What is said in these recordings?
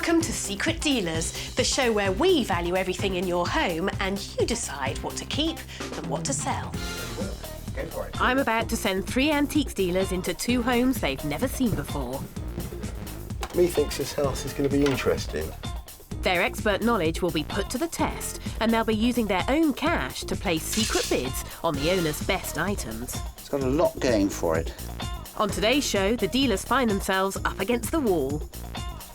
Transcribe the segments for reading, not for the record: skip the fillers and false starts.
Welcome to Secret Dealers, the show where we value everything in your home and you decide what to keep and what to sell. Go for it. I'm about to send 3 antiques dealers into 2 homes they've never seen before. Methinks this house is going to be interesting. Their expert knowledge will be put to the test and they'll be using their own cash to place secret bids on the owner's best items. It's got a lot going for it. On today's show, the dealers find themselves up against the wall.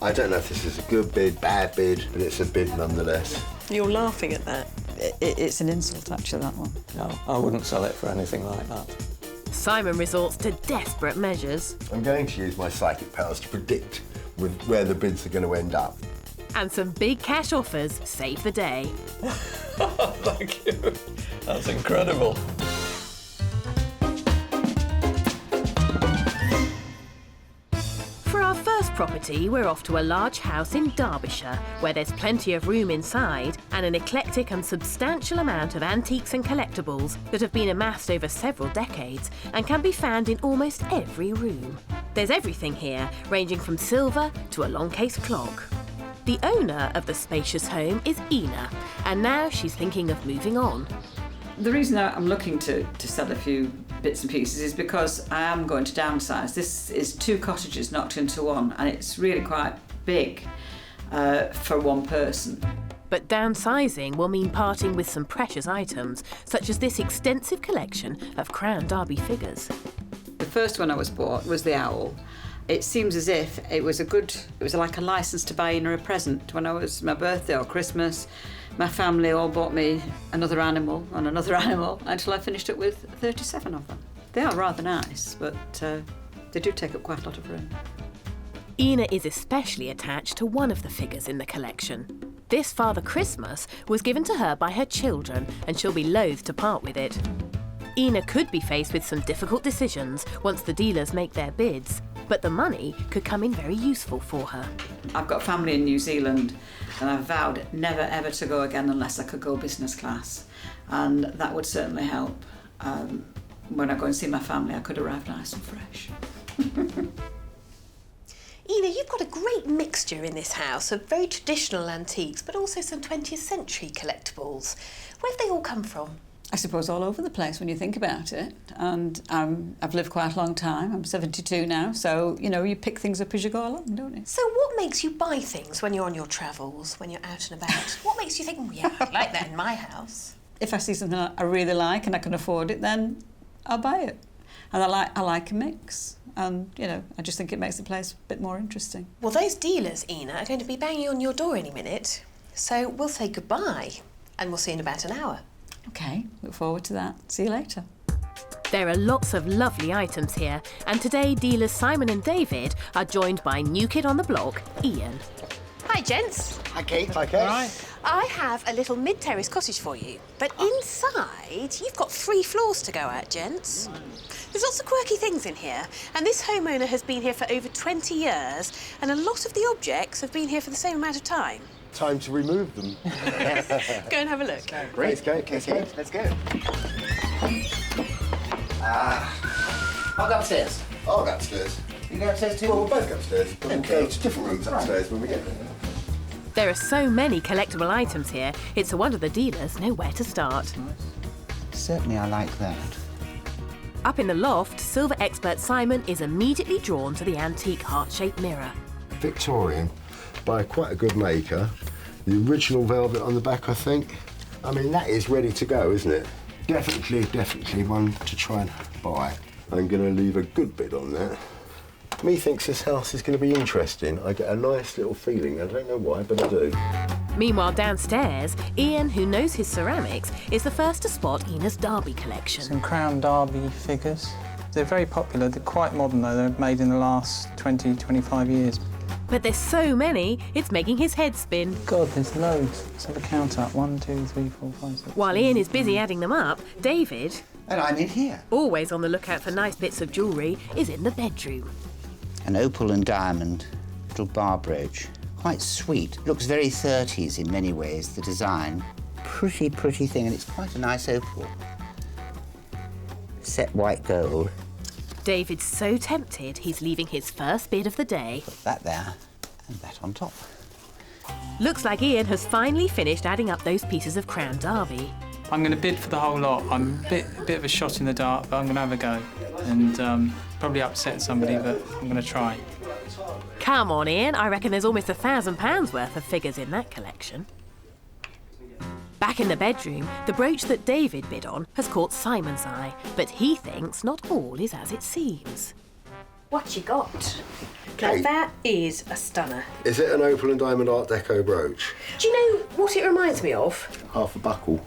I don't know if this is a good bid, bad bid, but it's a bid nonetheless. You're laughing at that. It's an insult, actually, that one. No, I wouldn't sell it for anything like that. Simon resorts to desperate measures. I'm going to use my psychic powers to predict where the bids are going to end up. And some big cash offers save the day. Thank you. That's incredible. For our first property, we're off to a large house in Derbyshire, where there's plenty of room inside and an eclectic and substantial amount of antiques and collectibles that have been amassed over several decades and can be found in almost every room. There's everything here, ranging from silver to a long case clock. The owner of the spacious home is Ina, and now she's thinking of moving on. The reason I'm looking to sell a few bits and pieces is because I am going to downsize. This is 2 cottages knocked into one, and it's really quite big for one person. But downsizing will mean parting with some precious items, such as this extensive collection of Crown Derby figures. The first one I was bought was the owl. It seems as if it was like a licence to buy Ina a present. When I was my birthday or Christmas, my family all bought me another animal and another animal until I finished up with 37 of them. They are rather nice, but they do take up quite a lot of room. Ina is especially attached to one of the figures in the collection. This Father Christmas was given to her by her children, and she'll be loath to part with it. Ina could be faced with some difficult decisions once the dealers make their bids, but the money could come in very useful for her. I've got family in New Zealand, and I've vowed never ever to go again unless I could go business class, and that would certainly help. When I go and see my family, I could arrive nice and fresh. Ina, you've got a great mixture in this house of very traditional antiques, but also some 20th century collectibles. Where have they all come from? I suppose all over the place when you think about it. And I've lived quite a long time. I'm 72 now, so, you know, you pick things up as you go along, don't you? So what makes you buy things when you're on your travels, when you're out and about? What makes you think, oh, yeah, I'd like that in my house? If I see something I really like and I can afford it, then I'll buy it. And I like a mix. And, you know, I just think it makes the place a bit more interesting. Well, those dealers, Ina, are going to be banging on your door any minute. So we'll say goodbye, and we'll see you in about an hour. OK, look forward to that. See you later. There are lots of lovely items here, and today dealers Simon and David are joined by new kid on the block, Ian. Hi, gents. Hi, Kate. Hi, Kate. All right. I have a little mid-terrace cottage for you, but inside you've got 3 floors to go at, gents. There's lots of quirky things in here, and this homeowner has been here for over 20 years, and a lot of the objects have been here for the same amount of time. Time to remove them. Go and have a look. Great. Kate. Let's go. I'll go upstairs. I'll go upstairs. You go upstairs too? Well, we'll both go upstairs. We'll Okay. go to different rooms upstairs when we get there. There are so many collectible items here, it's a wonder the dealers know where to start. Certainly I like that. Up in the loft, silver expert Simon is immediately drawn to the antique heart-shaped mirror. Victorian, by quite a good maker. The original velvet on the back, I think. I mean, that is ready to go, isn't it? Definitely one to try and buy. I'm going to leave a good bid on that. Methinks this house is going to be interesting. I get a nice little feeling. I don't know why, but I do. Meanwhile, downstairs, Ian, who knows his ceramics, is the first to spot Ina's Derby collection. Some Crown Derby figures. They're very popular. They're quite modern, though. They're made in the last 20, 25 years. But there's so many, it's making his head spin. God, there's loads. Let's have a count up. 1, 2, 3, 4, 5, 6. While Ian is busy adding them up, David, And I'm in here. always on the lookout for nice bits of jewellery, is in the bedroom. An opal and diamond little bar brooch. Quite sweet. Looks very 30s in many ways, the design. Pretty thing, and it's quite a nice opal. Set white gold. David's so tempted, he's leaving his first bid of the day. Put that there, and that on top. Looks like Ian has finally finished adding up those pieces of Crown Derby. I'm going to bid for the whole lot. I'm a bit of a shot in the dark, but I'm going to have a go. And probably upset somebody, but I'm going to try. Come on, Ian, I reckon there's almost £1,000 worth of figures in that collection. Back in the bedroom, the brooch that David bid on has caught Simon's eye, but he thinks not all is as it seems. What you got? Now Kate. that is a stunner. Is it an opal and diamond Art Deco brooch? Do you know what it reminds me of? Half a buckle.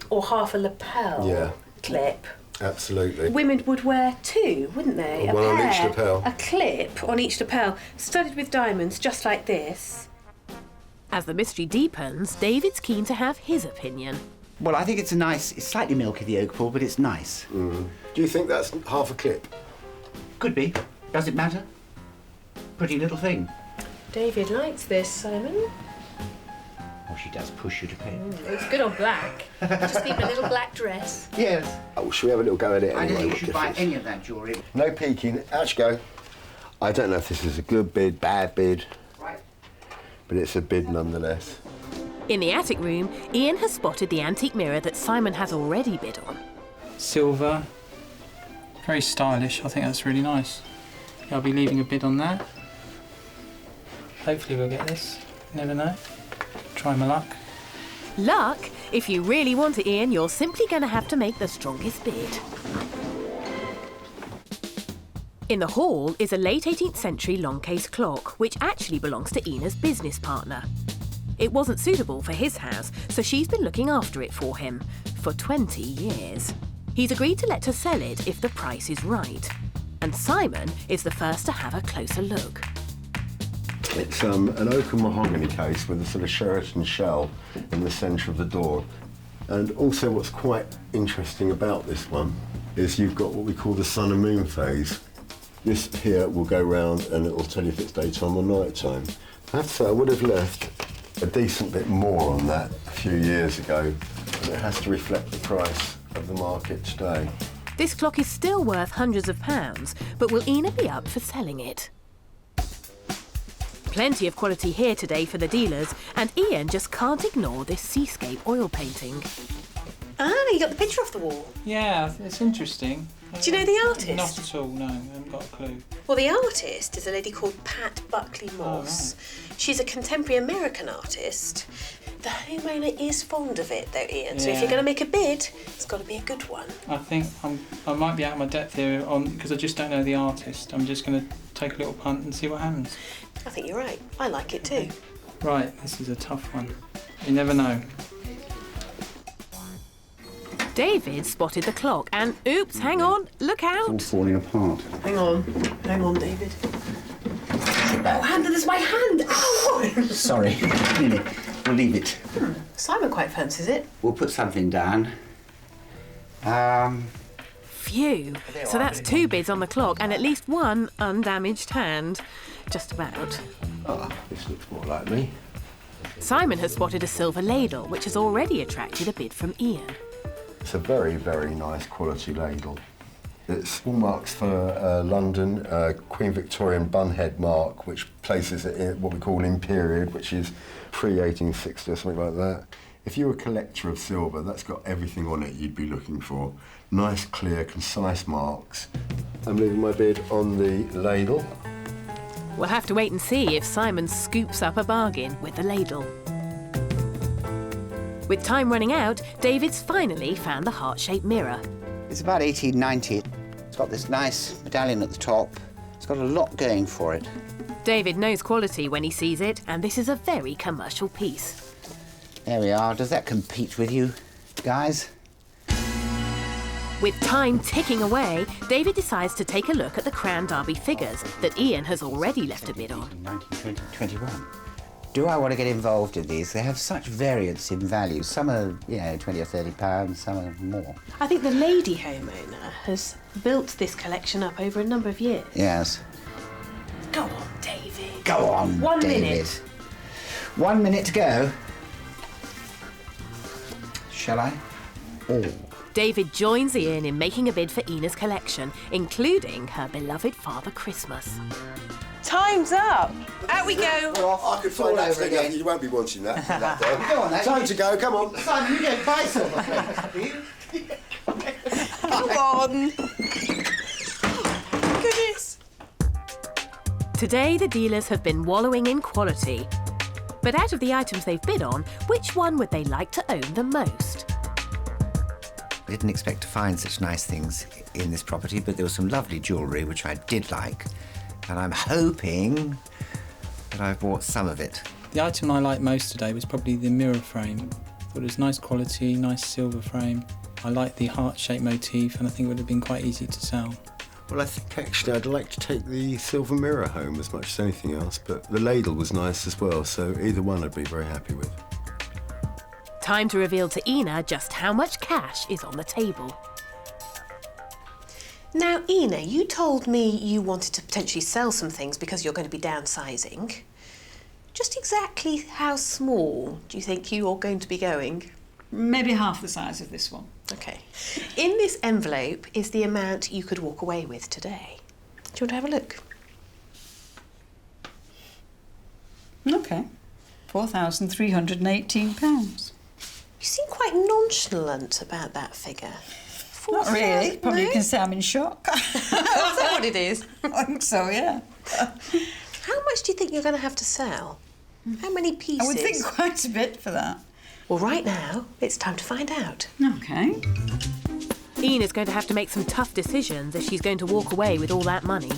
Or half a lapel Yeah. clip. Absolutely. Women would wear two, wouldn't they? One on each lapel. A clip on each lapel, studded with diamonds, just like this. As the mystery deepens, David's keen to have his opinion. Well, I think it's it's slightly milky, the opal, but it's nice. Do you think that's half a clip? Could be. Does it matter? Pretty little thing. David likes this, Simon. Oh, she does push you to pay. It's good on black. Just need a little black dress. Yes. Oh, should we have a little go at it I don't anyway? think you What should buy difference? any of that jewellery. No peeking. Out you go. I don't know if this is a good bid, bad bid, Right. but it's a bid nonetheless. In the attic room, Ian has spotted the antique mirror that Simon has already bid on. Silver. Very stylish. I think that's really nice. I'll be leaving a bid on that. Hopefully we'll get this. Never know. Try my luck. Luck? If you really want it, Ian, you're simply going to have to make the strongest bid. In the hall is a late 18th century long case clock, which actually belongs to Ina's business partner. It wasn't suitable for his house, so she's been looking after it for him for 20 years. He's agreed to let her sell it if the price is right. And Simon is the first to have a closer look. It's an oak and mahogany case with a sort of Sheraton shell in the centre of the door. And also what's quite interesting about this one is you've got what we call the sun and moon phase. This here will go round and it will tell you if it's daytime or nighttime. I have to say I would have left a decent bit more on that a few years ago, and it has to reflect the price of the market today. This clock is still worth hundreds of pounds, but will Ina be up for selling it? Plenty of quality here today for the dealers, and Ian just can't ignore this seascape oil painting. Ah, you got the picture off the wall. Yeah, it's interesting. Do you know the artist? Not at all, no. I haven't got a clue. Well, the artist is a lady called Pat Buckley Moss. She's a contemporary American artist. The homeowner is fond of it, though, Ian. So if Yeah. you're going to make a bid, it's got to be a good one. I think I might be out of my depth here because I just don't know the artist. I'm just going to take a little punt and see what happens. I think you're right. I like it too. Right, this is a tough one. You never know. David spotted the clock and, oops, hang on, look All out. falling apart. Hang on, David. Oh, hand, there's my hand! Ow! Sorry. Really. We'll leave it. Simon quite fancies it. We'll put something down. Phew. So that's 2 bids on the clock and at least 1 undamaged hand. Just about. Ah, this looks more like me. Simon has spotted a silver ladle, which has already attracted a bid from Ian. It's a very, very nice quality ladle. It's hallmarks for London, Queen Victorian bunhead mark, which places it in what we call in period, which is pre-1860 or something like that. If you're a collector of silver, that's got everything on it you'd be looking for. Nice, clear, concise marks. I'm leaving my bid on the ladle. We'll have to wait and see if Simon scoops up a bargain with the ladle. With time running out, David's finally found the heart-shaped mirror. It's about 1890. It's got this nice medallion at the top. It's got a lot going for it. David knows quality when he sees it, and this is a very commercial piece. There we are. Does that compete with you, guys? With time ticking away, David decides to take a look at the Crown Derby figures that Ian has already left a bid on. 19, 20, 21. Do I want to get involved in these? They have such variance in value. Some are, 20 or 30 pounds, some are more. I think the lady homeowner has built this collection up over a number of years. Yes. Go on, David. Go on, 1 David. minute. 1 minute to go. Shall I? Oh. David joins Ian in making a bid for Ina's collection, including her beloved Father Christmas. time's up. Out we go. Well, I could find all out over again. you won't be wanting that. that Go on, then. Time to go, come on. Simon, you don't buy silver frames, do you? Come on. Goodness. Today, the dealers have been wallowing in quality. But out of the items they've bid on, which one would they like to own the most? I didn't expect to find such nice things in this property, but there was some lovely jewellery which I did like, and I'm hoping that I've bought some of it. The item I liked most today was probably the mirror frame. I thought it was nice quality, nice silver frame. I liked the heart-shaped motif, and I think it would have been quite easy to sell. Well, I think actually I'd like to take the silver mirror home as much as anything else, but the ladle was nice as well, so either one I'd be very happy with. Time to reveal to Ina just how much cash is on the table. Now, Ina, you told me you wanted to potentially sell some things because you're going to be downsizing. Just exactly how small do you think you're going to be going? Maybe half the size of this one. Okay. In this envelope is the amount you could walk away with today. Do you want to have a look? Okay. £4,318. You seem quite nonchalant about that figure. Not really. 4,000, Probably no? you can say I'm in shock. Is that what it is? I think so, yeah. How much do you think you're going to have to sell? How many pieces? I would think quite a bit for that. Well, right now, it's time to find out. Okay. Ina's going to have to make some tough decisions if she's going to walk away with all that money.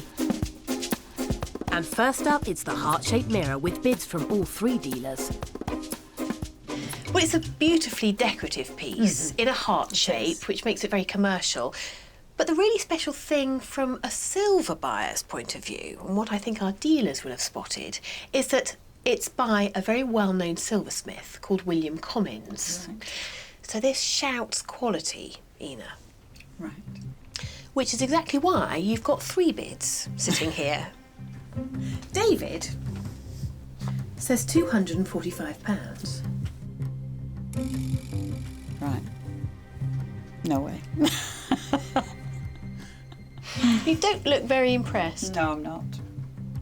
And first up, it's the heart-shaped mirror with bids from all three dealers. Well, it's a beautifully decorative piece in a heart shape, which makes it very commercial. But the really special thing from a silver buyer's point of view, and what I think our dealers will have spotted, is that it's by a very well-known silversmith called William Commins. Right. So this shouts quality, Ina. Right. Which is exactly why you've got three bids sitting here. David says £245. Right. No way. You don't look very impressed. No, I'm not.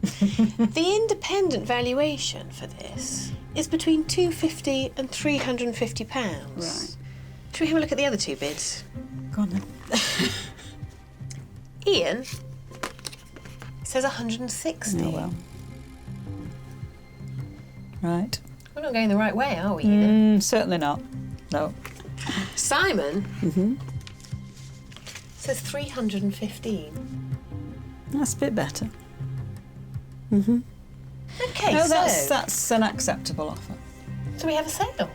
The independent valuation for this is between £250 and £350. Right. Should we have a look at the other two bids? Go on then. Ian says 160. Oh, well. Right. We're not going the right way, are we, Ian? Certainly not. No. Simon says 315. That's a bit better. Okay, No, so that's an acceptable offer. we have a sale.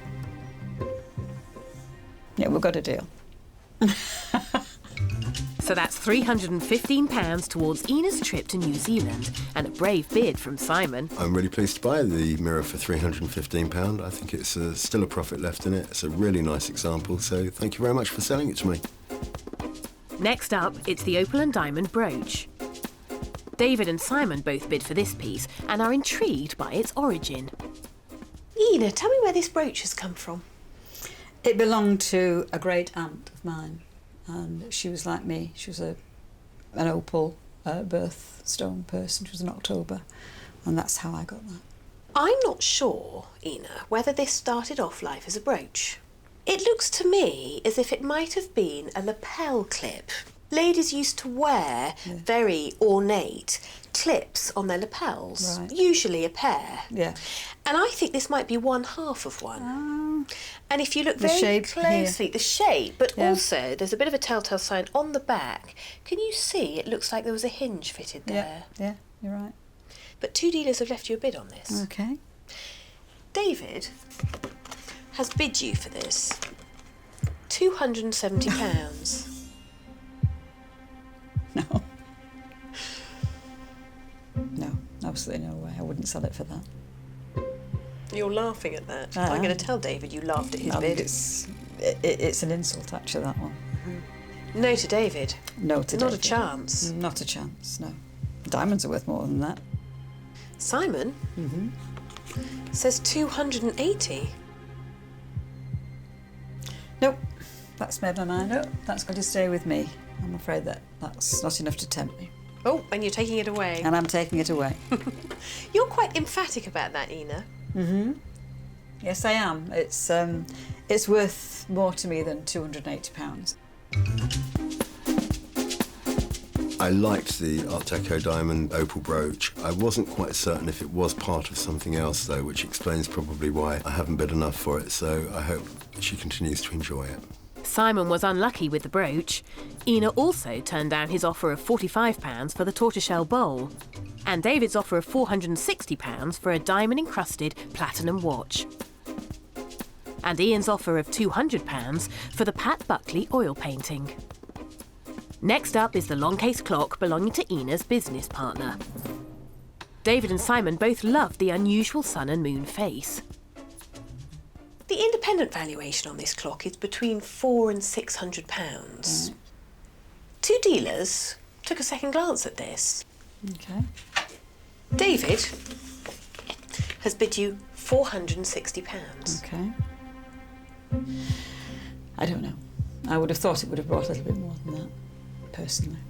Yeah, we've got a deal. So that's £315 towards Ina's trip to New Zealand and a brave bid from Simon. I'm really pleased to buy the mirror for £315. I think it's still a profit left in it. It's a really nice example, so thank you very much for selling it to me. Next up, it's the opal and diamond brooch. David and Simon both bid for this piece and are intrigued by its origin. Ina, tell me where this brooch has come from. It belonged to a great aunt of mine, and she was like me. She was an opal birthstone person. She was an October, and that's how I got that. I'm not sure, Ina, whether this started off life as a brooch. It looks to me as if it might have been a lapel clip. Ladies used to wear very ornate clips on their lapels, Right. usually a pair. Yeah. And I think this might be one half of one. And if you look The very shape closely, the shape, but Yeah. also there's a bit of a telltale sign on the back. Can you see it looks like there was a hinge fitted there? Yeah, you're right. But two dealers have left you a bid on this. Okay. David has bid you for this £270. No. No, absolutely no way. I wouldn't sell it for that. You're laughing at that. I I'm going am. to tell David you laughed at his I think bid. it's an insult, actually, that one. No to David. No to Not a David. chance. Not a chance, no. Diamonds are worth more than that. Simon says 280. Nope, that's made my mind up. That's going to stay with me. I'm afraid that's not enough to tempt me. Oh, and you're taking it away. And I'm taking it away. You're quite emphatic about that, Ina. Yes, I am. It's worth more to me than £280. I liked the Art Deco diamond opal brooch. I wasn't quite certain if it was part of something else, though, which explains probably why I haven't bid enough for it, so I hope she continues to enjoy it. Simon was unlucky with the brooch. Ina also turned down his offer of £45 for the tortoiseshell bowl, and David's offer of £460 for a diamond-encrusted platinum watch, and Ian's offer of £200 for the Pat Buckley oil painting. Next up is the long case clock belonging to Ina's business partner. David and Simon both loved the unusual sun and moon face. The independent valuation on this clock is between £400 and £600. Two dealers took a second glance at this. Okay. David has bid you £460. Okay. I don't know. I would have thought it would have brought a little bit more than that, personally.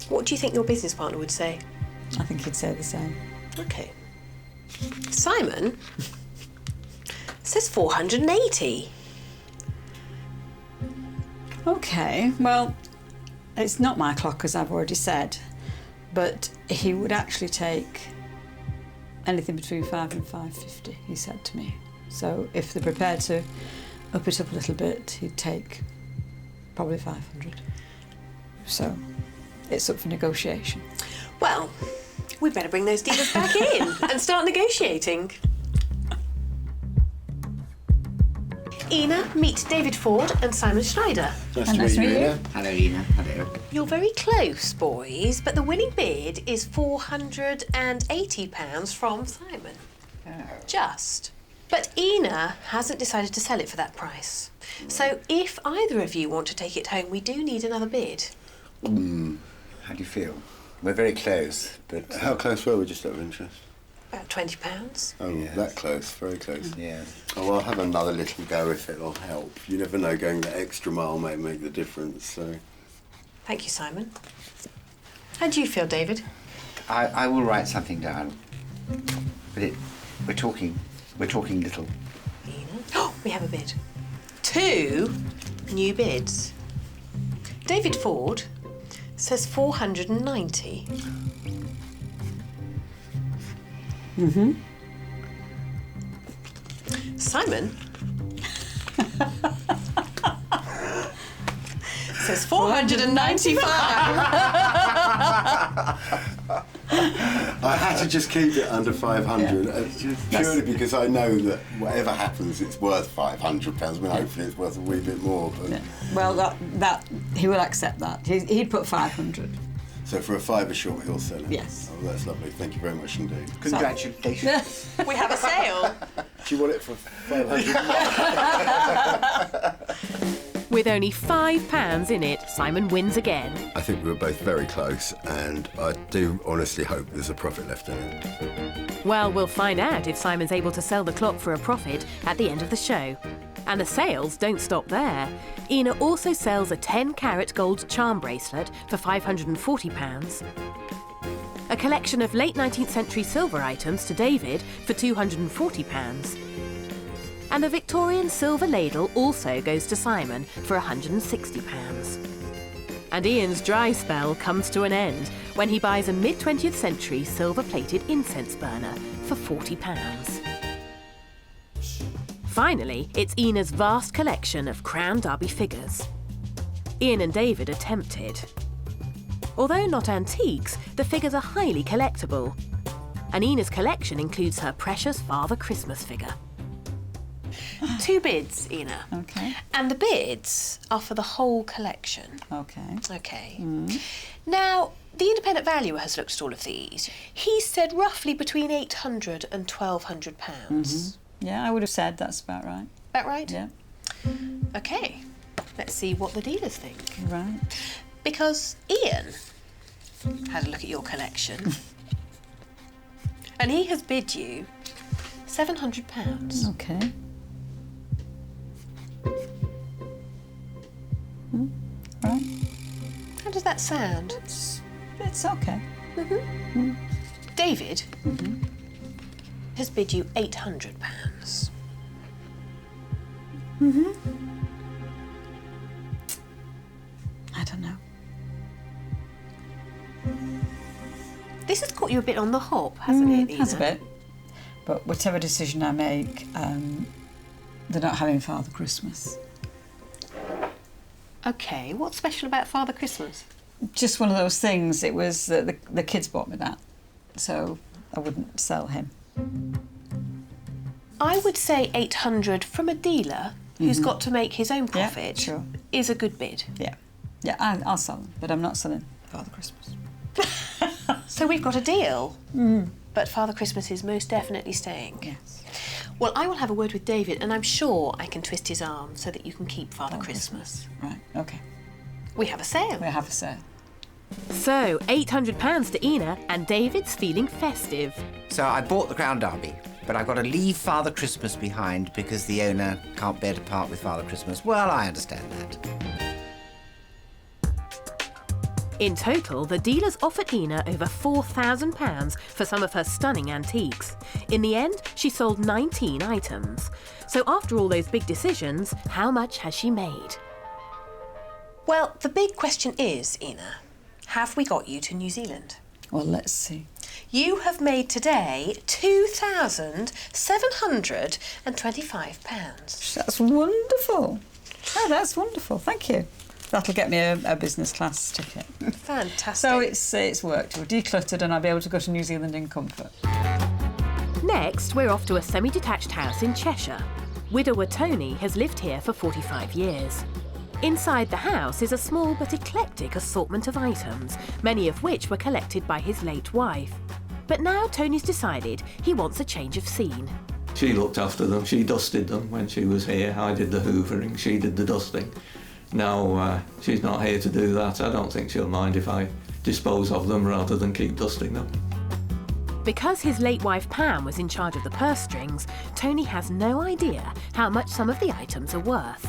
What do you think your business partner would say? I think he'd say the same. Okay. Simon says 480. Okay, well, it's not my clock, as I've already said, but he would actually take anything between £5 and £5.50, he said to me. So if they're prepared to up it up a little bit, he'd take probably £500. So it's up for negotiation. Well, we'd better bring those dealers back in and start negotiating. Ina, meet David Ford and Simon Schneider. Nice to meet you. Hello, Ina. Hello. You're very close, boys, but the winning bid is £480 from Simon. Just. But Ina hasn't decided to sell it for that price. So if either of you want to take it home, we do need another bid. How do you feel? We're very close, but... How close were we, just out of interest? About £20. Oh, Yes. that close, very close. Yeah. Oh, I'll have another little go if it'll help. You never know, going the extra mile may make the difference, so... Thank you, Simon. How do you feel, David? I will write something down. But we're talking little. Ina? Oh, we have a bid. 2 new bids. David Ford says 490. Simon says 495. I had to just keep it under 500, purely because I know that whatever happens, it's worth £500. I mean, hopefully it's worth a wee bit more. But... Yeah. Well, that he will accept that. He'd put 500. So for a £5 short, he'll sell it? Yes. Oh, that's lovely. Thank you very much indeed. Congratulations. We have a sale. Do you want it for 500? With only £5 in it, Simon wins again. I think we were both very close, and I do honestly hope there's a profit left in it. Well, we'll find out if Simon's able to sell the clock for a profit at the end of the show. And the sales don't stop there. Ina also sells a 10-carat gold charm bracelet for £540, a collection of late 19th century silver items to David for £240, and a Victorian silver ladle also goes to Simon for £160. And Ian's dry spell comes to an end when he buys a mid-20th century silver-plated incense burner for £40. Finally, it's Ina's vast collection of Crown Derby figures. Ian and David are tempted. Although not antiques, the figures are highly collectible. And Ina's collection includes her precious Father Christmas figure. 2 bids, Ina. Okay. And the bids are for the whole collection. Okay. Okay. Now, the independent valuer has looked at all of these. He said roughly between £800 and £1,200. Yeah, I would have said that's about right. That right? Yeah. Okay. Let's see what the dealers think. Right. Because Ian had a look at your collection. And he has bid you £700. Okay. Right. How does that that sound? It's okay. David has bid you £800. I don't know. This has caught you a bit on the hop, hasn't it, It has a Ina? bit. But whatever decision I make, they're not having Father Christmas. OK, what's special about Father Christmas? Just one of those things. It was the kids bought me that, so I wouldn't sell him. I would say 800 from a dealer who's got to make his own profit sure. is a good bid. Yeah, I'll sell them, but I'm not selling Father Christmas. So we've got a deal. But Father Christmas is most definitely staying. Yes. Well, I will have a word with David, and I'm sure I can twist his arm so that you can keep Father Christmas. Right. Okay. We have a sale. We have a sale. So, £800 to Ina, and David's feeling festive. So I bought the Crown Derby, but I've got to leave Father Christmas behind because the owner can't bear to part with Father Christmas. Well, I understand that. In total, the dealers offered Ina over £4,000 for some of her stunning antiques. In the end, she sold 19 items. So after all those big decisions, how much has she made? Well, the big question is, Ina, have we got you to New Zealand? Well, let's see. You have made today £2,725. That's wonderful. Oh, that's wonderful. Thank you. That'll get me a business class ticket. Fantastic. So it's worked. We're decluttered and I'll be able to go to New Zealand in comfort. Next, we're off to a semi-detached house in Cheshire. Widower Tony has lived here for 45 years. Inside the house is a small but eclectic assortment of items, many of which were collected by his late wife. But now Tony's decided he wants a change of scene. She looked after them, she dusted them when she was here. I did the hoovering, she did the dusting. Now she's not here to do that. I don't think she'll mind if I dispose of them rather than keep dusting them. Because his late wife Pam was in charge of the purse strings, Tony has no idea how much some of the items are worth.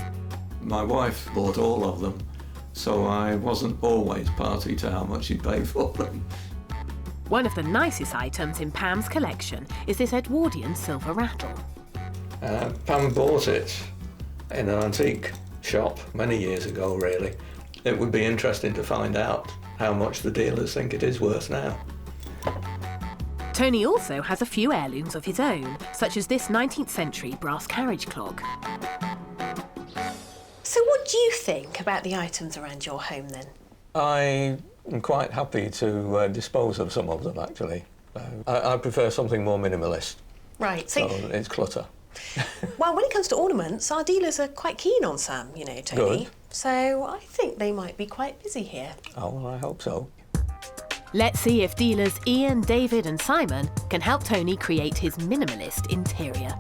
My wife bought all of them, so I wasn't always party to how much she paid for them. One of the nicest items in Pam's collection is this Edwardian silver rattle. Pam bought it in an antique shop many years ago, really. It would be interesting to find out how much the dealers think it is worth now. Tony also has a few heirlooms of his own, such as this 19th century brass carriage clock. So what do you think about the items around your home then? I am quite happy to dispose of some of them, actually. I prefer something more minimalist, Right, so so, it's clutter. well, when it comes to ornaments, our dealers are quite keen on some, you know, Tony. Good. So I think they might be quite busy here. Oh, well, I hope so. Let's see if dealers Ian, David and Simon can help Tony create his minimalist interior.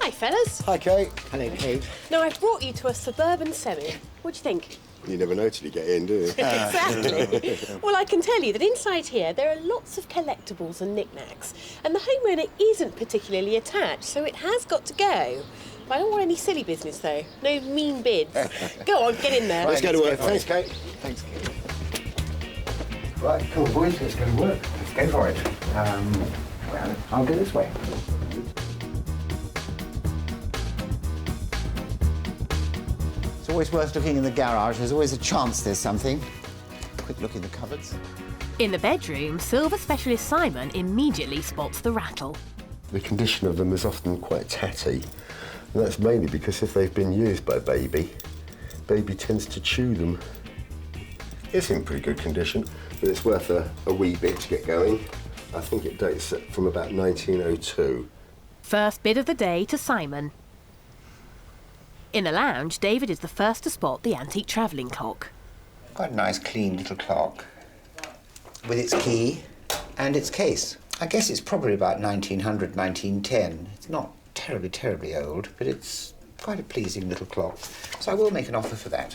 Hi, fellas. Hi, Kate. Hello, Kate. Now, I've brought you to a suburban semi. What do you think? You never know till you get in, do you? Exactly. Well, I can tell you that inside here there are lots of collectibles and knickknacks, and the homeowner isn't particularly attached, so it has got to go. But I don't want any silly business, though. No mean bids. Go on, get in there. Let's go to work. Thanks, Kate. Thanks, Kate. Right, come on, boys. Let's go to work. Let's go for it. Well, I'll go this way. It's always worth looking in the garage. There's always a chance there's something. Quick look in the cupboards. In the bedroom, silver specialist Simon immediately spots the rattle. The condition of them is often quite tatty, and that's mainly because if they've been used by baby tends to chew them. It's in pretty good condition, but it's worth a wee bit to get going. I think it dates from about 1902. First bid of the day to Simon. In the lounge, David is the first to spot the antique travelling clock. Quite a nice, clean little clock with its key and its case. I guess it's probably about 1900, 1910. It's not terribly, terribly old, but it's quite a pleasing little clock. So I will make an offer for that.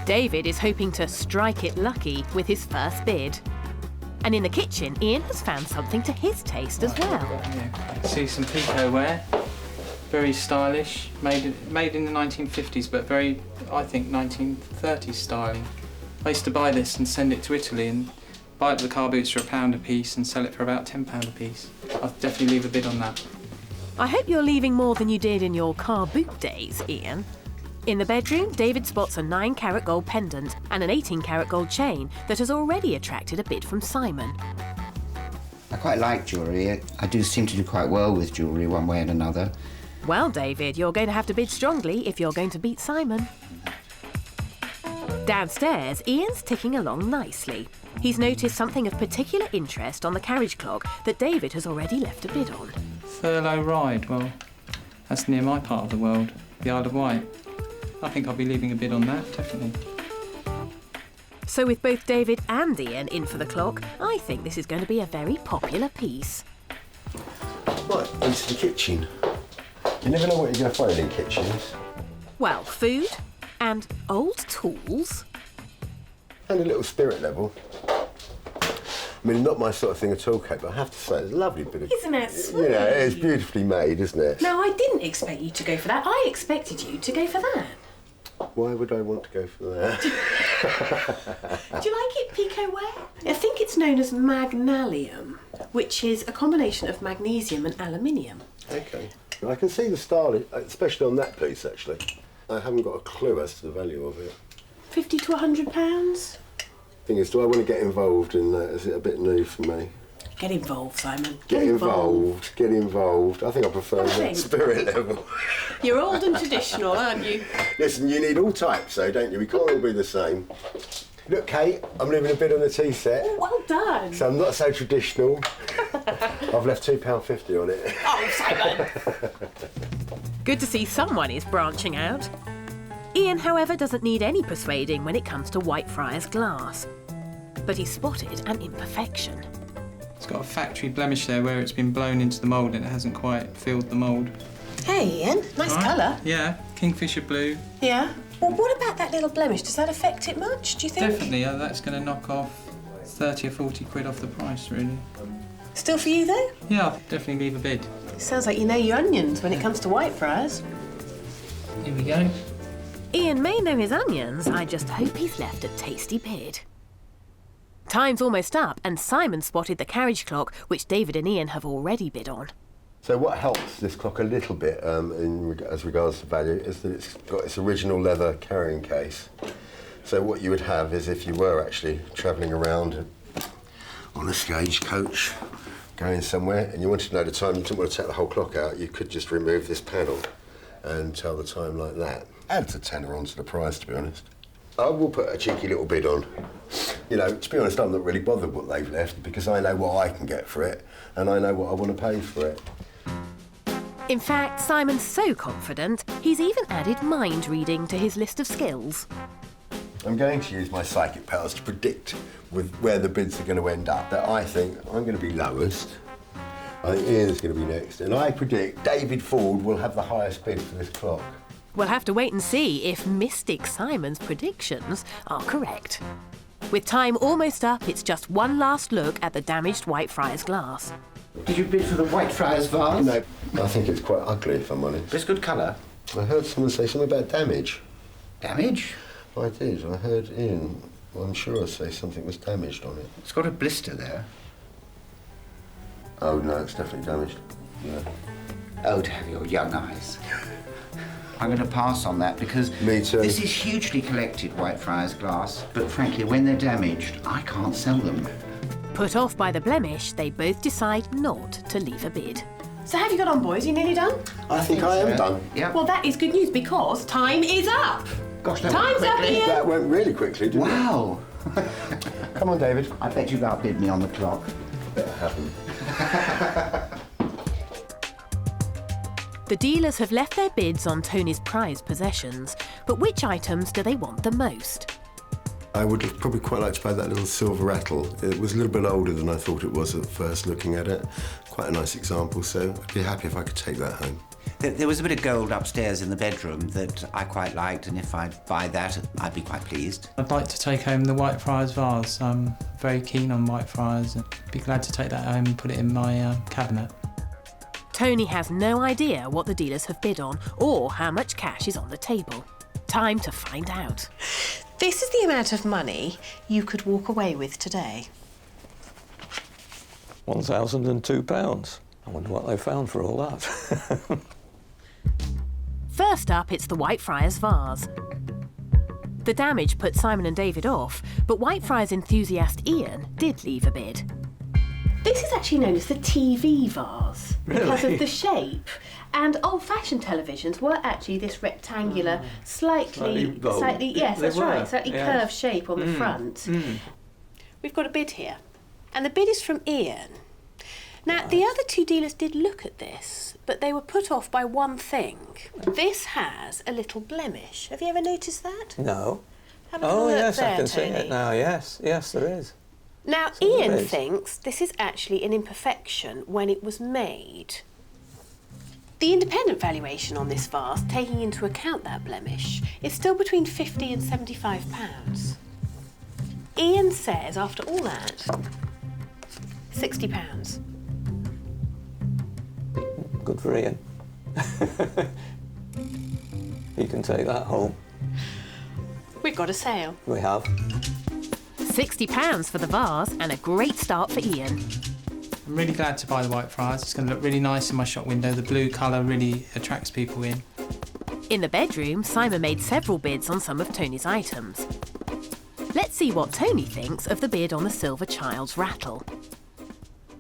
David is hoping to strike it lucky with his first bid. And in the kitchen, Ian has found something to his taste as well. I can see some Pico ware, very stylish, made in the 1950s, but very, I think, 1930s styling. I used to buy this and send it to Italy and buy it at the car boots for £1 a piece and sell it for about £10 a piece. I'll definitely leave a bid on that. I hope you're leaving more than you did in your car boot days, Ian. In the bedroom, David spots a 9-carat gold pendant and an 18-carat gold chain that has already attracted a bid from Simon. I quite like jewellery. I do seem to do quite well with jewellery one way and another. Well, David, you're going to have to bid strongly if you're going to beat Simon. Downstairs, Ian's ticking along nicely. He's noticed something of particular interest on the carriage clock that David has already left a bid on. Thurlow Ride, well, that's near my part of the world, the Isle of Wight. I think I'll be leaving a bid on that, definitely. So with both David and Ian in for the clock, I think this is going to be a very popular piece. Right, into the kitchen. You never know what you're going to find in kitchens. Well, food and old tools. And a little spirit level. I mean, not my sort of thing at all, Kate, but I have to say, it's a lovely bit of... Isn't it sweet? You know, it's beautifully made, isn't it? No, I didn't expect you to go for that. I expected you to go for that. Why would I want to go for that? Do you like it pico ware? I think it's known as magnalium, which is a combination of magnesium and aluminium. Okay. I can see the style, especially on that piece, actually. I haven't got a clue as to the value of it. £50 to £100. Thing is, do I want to get involved in that? Is it a bit new for me? Get involved, Simon. Get involved. I think I prefer that spirit level. You're old and traditional, aren't you? Listen, you need all types, though, don't you? We can't all be the same. Look, Kate, I'm leaving a bid on the tea set. Oh, well done. So I'm not so traditional. I've left £2.50 on it. Oh, Simon. Good to see someone is branching out. Ian, however, doesn't need any persuading when it comes to Whitefriars glass. But he spotted an imperfection. It's got a factory blemish there where it's been blown into the mould and it hasn't quite filled the mould. Hey, Ian. Nice Right. colour. Yeah, kingfisher blue. Yeah. Well, what about that little blemish? Does that affect it much, do you think? Definitely, that's going to knock off 30 or 40 quid off the price, really. Still for you, though? Yeah, I'll definitely leave a bid. Sounds like you know your onions when it comes to Whitefriars. Here we go. Ian may know his onions, I just hope he's left a tasty bid. Time's almost up and Simon spotted the carriage clock, which David and Ian have already bid on. So what helps this clock a little bit as regards to value is that it's got its original leather carrying case. So what you would have is if you were actually travelling around on a stagecoach, going somewhere, and you wanted to know the time, you didn't want to take the whole clock out, you could just remove this panel and tell the time like that. Adds a tenner onto the price, to be honest. I will put a cheeky little bid on. You know, to be honest, I'm not really bothered what they've left because I know what I can get for it and I know what I want to pay for it. In fact, Simon's so confident, he's even added mind reading to his list of skills. I'm going to use my psychic powers to predict with where the bids are going to end up. That I think I'm going to be lowest. I think Ian's going to be next. And I predict David Ford will have the highest bid for this clock. We'll have to wait and see if Mystic Simon's predictions are correct. With time almost up, it's just one last look at the damaged Whitefriars glass. Did you bid for the Whitefriars vase? No, I think it's quite ugly, if I'm honest. But it's good colour. I heard someone say something about damage. Damage? I did. I heard Ian, I'm sure, say something was damaged on it. It's got a blister there. Oh, no, it's definitely damaged. Yeah. Oh, to have your young eyes. I'm going to pass on that because Me too. This is hugely collected Whitefriars glass, but frankly, when they're damaged, I can't sell them. Put off by the blemish, they both decide not to leave a bid. So have you got on, boys? You nearly done? I think I am done. Yeah. Well, that is good news because time is up. Gosh, that Time's went up, quickly. Ian. That went really quickly, didn't Wow. it? Come on, David. I bet you've outbid me on the clock. Better happen. The dealers have left their bids on Tony's prized possessions, but which items do they want the most? I would have probably quite liked to buy that little silver rattle. It was a little bit older than I thought it was at first looking at it. Quite a nice example, so I'd be happy if I could take that home. There was a bit of gold upstairs in the bedroom that I quite liked, and if I buy that, I'd be quite pleased. I'd like to take home the Whitefriars vase. I'm very keen on Whitefriars and be glad to take that home and put it in my cabinet. Tony has no idea what the dealers have bid on or how much cash is on the table. Time to find out. This is the amount of money you could walk away with today. £1,002. I wonder what they found for all that. First up, it's the Whitefriars vase. The damage put Simon and David off, but Whitefriars enthusiast Ian did leave a bid. This is actually known as the TV vase because of the shape. And old-fashioned televisions were actually this rectangular, slightly yes, that's right, slightly curved shape on the front. We've got a bid here, and the bid is from Ian. Now, the other two dealers did look at this, but they were put off by one thing. This has a little blemish. Have you ever noticed that? No. Have a look yes, there, I can see Tony. it now, yes, there is. Now, So there Ian is. thinks this is actually an imperfection when it was made. The independent valuation on this vase, taking into account that blemish, is still between £50 and £75. Ian says, after all that, £60. Good for Ian. He can take that home. We've got a sale. We have. £60 for the vase and a great start for Ian. I'm really glad to buy the Whitefriars. It's going to look really nice in my shop window. The blue colour really attracts people in. In the bedroom, Simon made several bids on some of Tony's items. Let's see what Tony thinks of the bid on the Silver Child's rattle.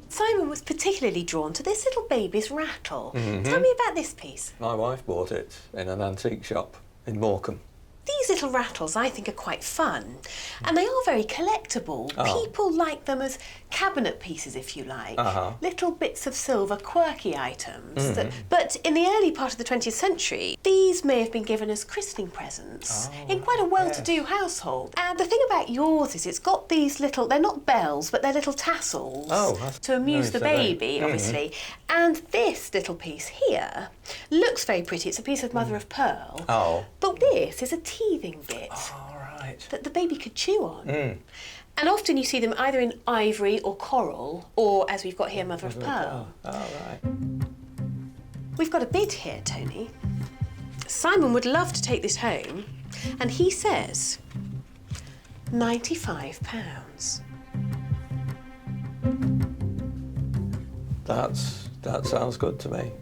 Simon was particularly drawn to this little baby's rattle. Tell me about this piece. My wife bought it in an antique shop in Morecambe. These little rattles, I think, are quite fun, and they are very collectible. People like them as cabinet pieces, if you like. Little bits of silver, quirky items. But in the early part of the 20th century, these may have been given as christening presents in quite a well-to-do household. And the thing about yours is it's got these little, they're not bells, but they're little tassels to amuse the baby, obviously. And this little piece here looks very pretty. It's a piece of mother of pearl. But this is a teething bit that the baby could chew on. And often you see them either in ivory or coral, or, as we've got here, mother of pearl. We've got a bid here, Tony. Simon would love to take this home, and he says £95. That sounds good to me.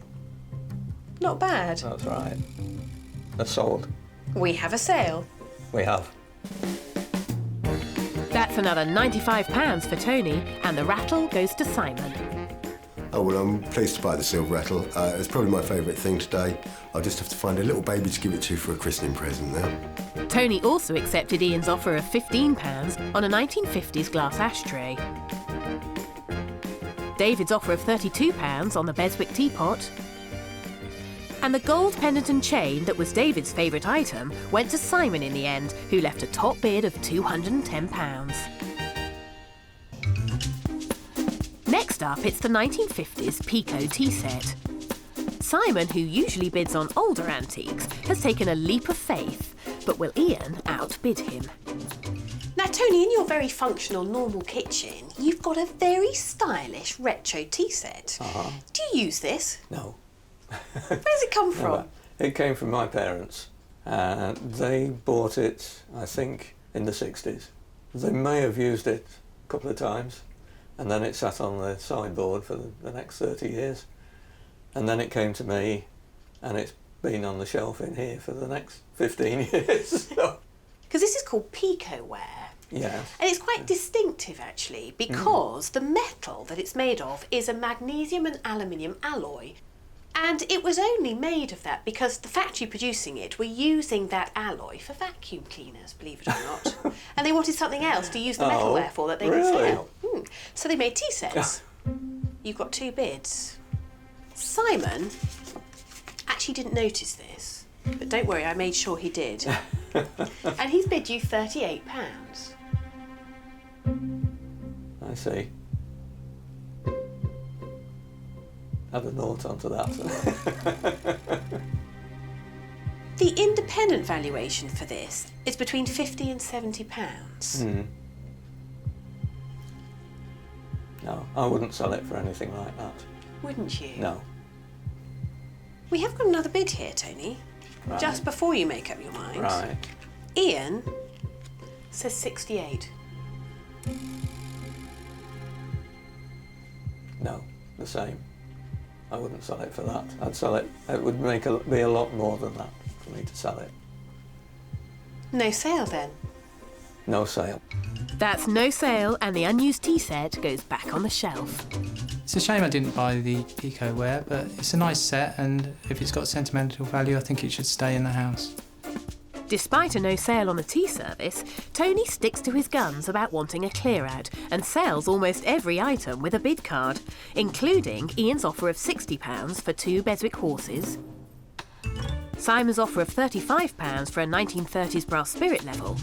Not bad. That's right. That's sold. We have a sale. We have. That's another £95 for Tony, and the rattle goes to Simon. Oh, well, I'm pleased to buy the silver rattle. It's probably my favourite thing today. I'll just have to find a little baby to give it to for a christening present now. Tony also accepted Ian's offer of £15 on a 1950s glass ashtray. David's offer of £32 on the Beswick teapot. And the gold pendant and chain that was David's favourite item went to Simon in the end, who left a top bid of £210. Next up, it's the 1950s Pico tea set. Simon, who usually bids on older antiques, has taken a leap of faith, but will Ian outbid him? Now, Tony, in your very functional, normal kitchen, you've got a very stylish retro tea set. Do you use this? No. Where does it come from? It came from my parents. They bought it, I think, in the 60s. They may have used it a couple of times, and then it sat on the sideboard for the next 30 years. And then it came to me, and it's been on the shelf in here for the next 15 years. Because this is called Pico ware. Yes. And it's quite distinctive, actually, because the metal that it's made of is a magnesium and aluminium alloy. And it was only made of that because the factory producing it were using that alloy for vacuum cleaners, believe it or not. And they wanted something else to use the metalware for that they could sell. So they made tea sets. You've got two bids. Simon actually didn't notice this, but don't worry, I made sure he did. And he's bid you £38. I see. Add a note onto that. The independent valuation for this is between £50 and £70. No, I wouldn't sell it for anything like that. Wouldn't you? No. We have got another bid here, Tony. Right. Just before you make up your mind. Right. Ian says 68. No, the same. I wouldn't sell it for that. I'd sell it. It would be a lot more than that for me to sell it. No sale then? No sale. That's no sale, and the unused tea set goes back on the shelf. It's a shame I didn't buy the Pico ware, but it's a nice set, and if it's got sentimental value, I think it should stay in the house. Despite a no sale on the tea service, Tony sticks to his guns about wanting a clear out and sells almost every item with a bid card, including Ian's offer of £60 for 2 Beswick horses, Simon's offer of £35 for a 1930s brass spirit level,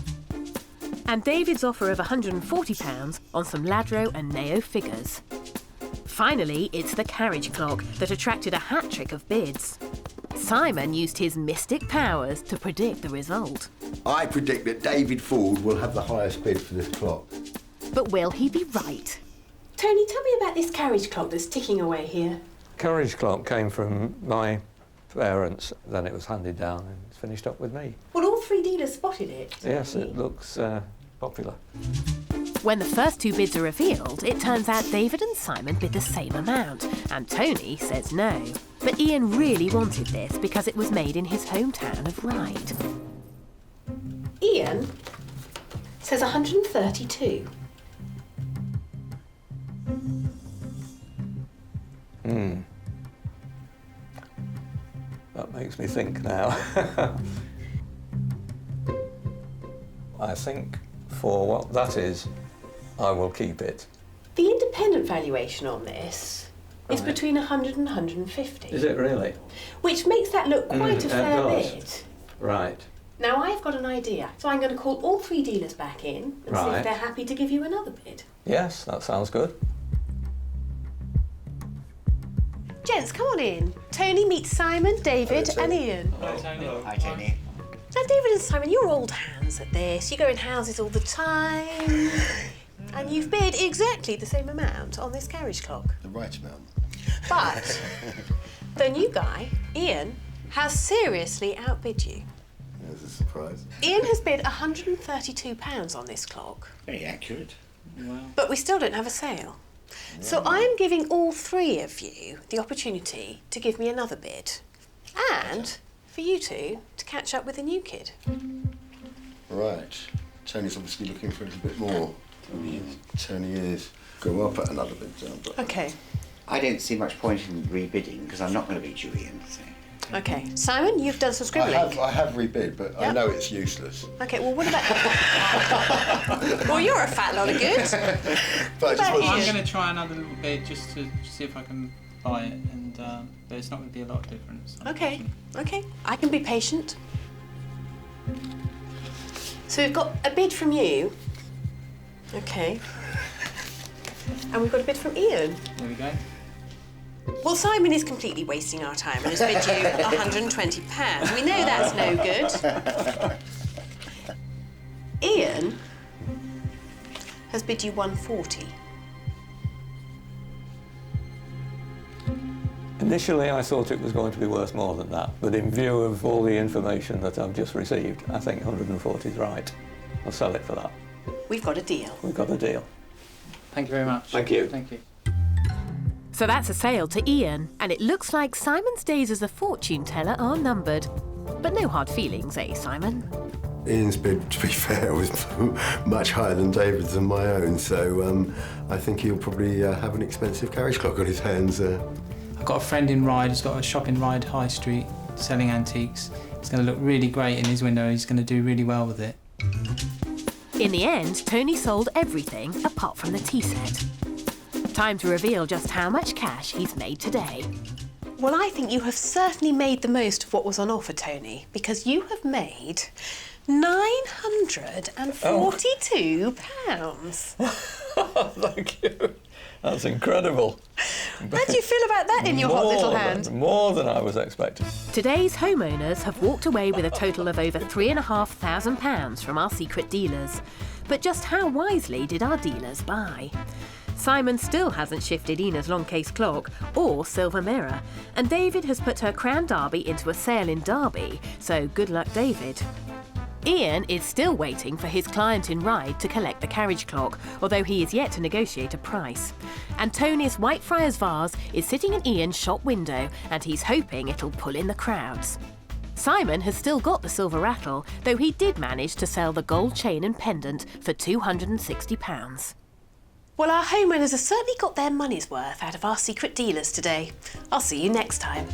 and David's offer of £140 on some Ladro and Neo figures. Finally, it's the carriage clock that attracted a hat-trick of bids. Simon used his mystic powers to predict the result. I predict that David Ford will have the highest bid for this clock. But will he be right? Tony, tell me about this carriage clock that's ticking away here. Carriage clock came from my parents, then it was handed down and it's finished up with me. Well, all 3 dealers spotted it. Yes, it looks popular. When the first 2 bids are revealed, it turns out David and Simon bid the same amount, and Tony says no. But Ian really wanted this because it was made in his hometown of Ryde. Ian says 132. That makes me think now. I think for what that is, I will keep it. The independent valuation on this is Right. between 100 and 150. Is it really? Which makes that look quite a it fair does. bid. Right. Now, I've got an idea, so I'm going to call all 3 dealers back in and see Right. if they're happy to give you another bid. Yes, that sounds good. Gents, come on in. Tony, meet Simon, David and Ian. Hi, Tony. Now, David and Simon, you're old hands at this. You go in houses all the time. And you've bid exactly the same amount on this carriage clock. The right amount. But the new guy, Ian, has seriously outbid you. There's a surprise. Ian has bid £132 on this clock, Very accurate. but we still don't have a sale. So I'm giving all 3 of you the opportunity to give me another bid, and for you 2 to catch up with the new kid. Right. Tony's obviously looking for a little bit more. Tony is. Go up at another bid down. But Okay. I don't see much point in rebidding because I'm not going to beat you, Ian. So. Okay. Simon, you've done some scribbling. I have rebid, but I Yep. know it's useless. Okay, well, what about... Well, you're a fat lot of good. But I just about want you? I'm going to try another little bid just to see if I can buy it, and but it's not going to be a lot of difference. Okay, okay. I can be patient. So we've got a bid from you. Okay. And we've got a bid from Ian. There we go. Well, Simon is completely wasting our time and has bid you £120. We know that's no good. Ian has bid you £140. Initially, I thought it was going to be worth more than that, but in view of all the information that I've just received, I think 140 is right. I'll sell it for that. We've got a deal. We've got a deal. Thank you very much. Thank you. Thank you. So that's a sale to Ian, and it looks like Simon's days as a fortune teller are numbered. But no hard feelings, eh, Simon? Ian's bid, to be fair, was much higher than David's and my own, so I think he'll probably have an expensive carriage clock on his hands. I've got a friend in Ryde who's got a shop in Ryde High Street selling antiques. It's going to look really great in his window. He's going to do really well with it. In the end, Tony sold everything apart from the tea set. Time to reveal just how much cash he's made today. Well, I think you have certainly made the most of what was on offer, Tony, because you have made £942. Thank you. That's incredible. How do you feel about that in your hot little hand? More than I was expecting. Today's homeowners have walked away with a total of over £3,500 from our secret dealers. But just how wisely did our dealers buy? Simon still hasn't shifted Ina's long case clock or silver mirror, and David has put her Crown Derby into a sale in Derby, so good luck, David. Ian is still waiting for his client in Ryde to collect the carriage clock, although he is yet to negotiate a price. And Tony's Whitefriars vase is sitting in Ian's shop window, and he's hoping it'll pull in the crowds. Simon has still got the silver rattle, though he did manage to sell the gold chain and pendant for £260. Well, our homeowners have certainly got their money's worth out of our secret dealers today. I'll see you next time.